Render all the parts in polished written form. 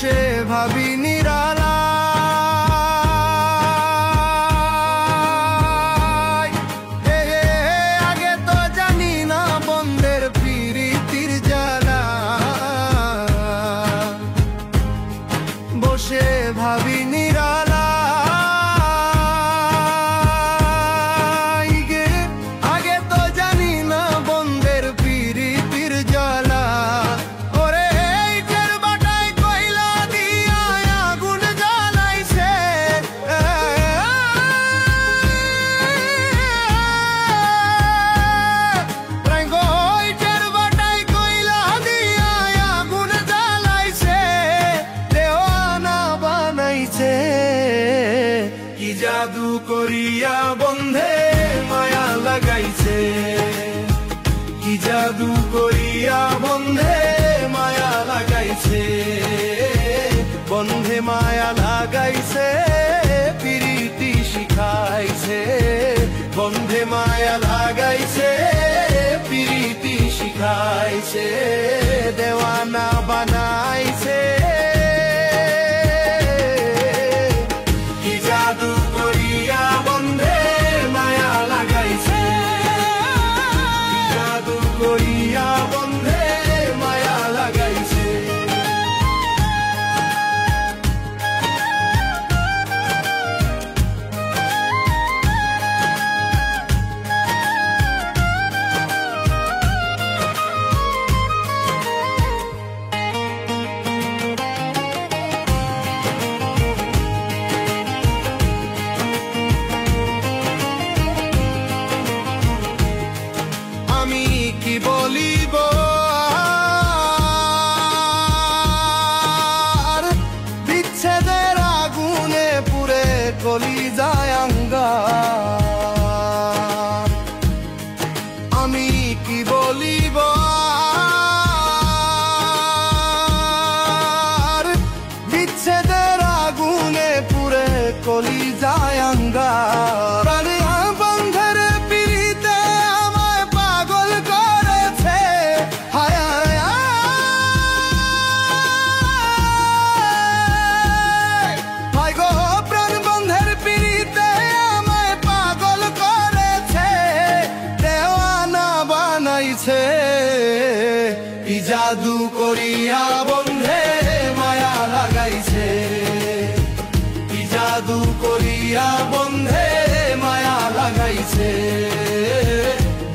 বসে ভাবি নিরালায়, আগে তো জানি না বন্ধের প্রীতির জ্বালা। বসে ভাবি নিরালায়, আগে তো জানি না বন্ধের প্রীতির জ্বালা। ওরে ইটের বাটায় কয়লা দিয়া আগুন জ্বালাইছে, ইটের বাটায় কয়লা দিয়া আগুন জ্বালাইছে, দেওয়ানা বানাইছে। কি জাদু করিয়া বন্ধে মায়া লাগাইছে, কি জাদু করিয়া বন্ধে মায়া লাগাইছে। বন্ধে মায়া লাগাইছে, প্রীতি শিখাইছে। বন্ধে মায়া লাগাইছে, প্রীতি শিখাইছে। দেওয়ানা বানাইছে। কি জাদু করিয়া বন্ধে মায়া লাগাইছে, কি জাদু করিয়া বন্ধে মায়া লাগাইছে। আমি কি বলিব আর, বিচ্ছেদের আগুনে পুড়ে কলিজায় অঙ্গার। আমি কি বলিব আর, বিচ্ছেদের আগুনে পুড়ে কলিজায় অঙ্গার। বন্ধের প্রীতিতে আমায় পাগল করেছে, হায় হায় হায় গো প্রাণ। বন্ধের প্রীতিতে আমায় পাগল করেছে, দেওয়ানা বানাইছে। কি জাদু করিয়া বন্ধে মায়া লাগাইছে, কি জাদু করিয়া বন্ধে মায়া লাগাইছে।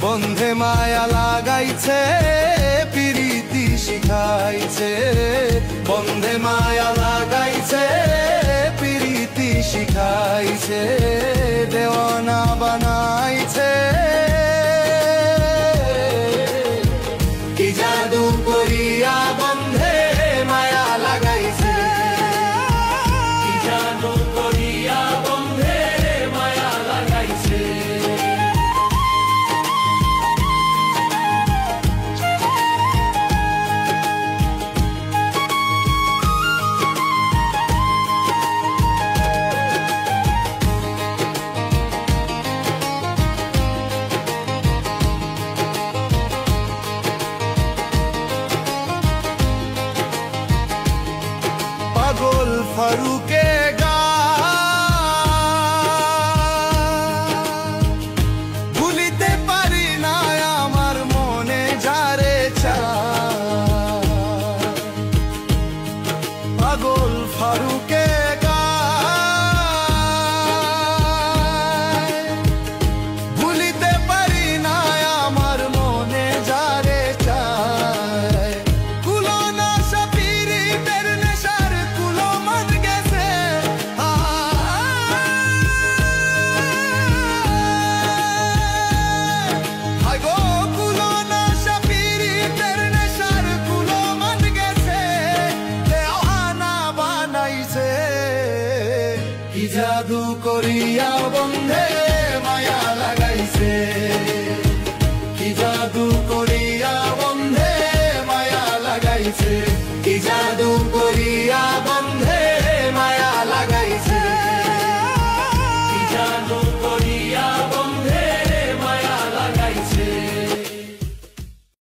বন্ধে মায়া লাগাইছে, প্রীতি শিখাইছে। বন্ধে মায়া লাগাইছে, প্রীতি শিখাইছে। দেওয়ানা বানাইছে। কি জাদু করিয়া বন্ধে মায়া লাগাইছে, কি জাদু করিয়া বন্ধে মায়া লাগাইছে। পাগল ফারুক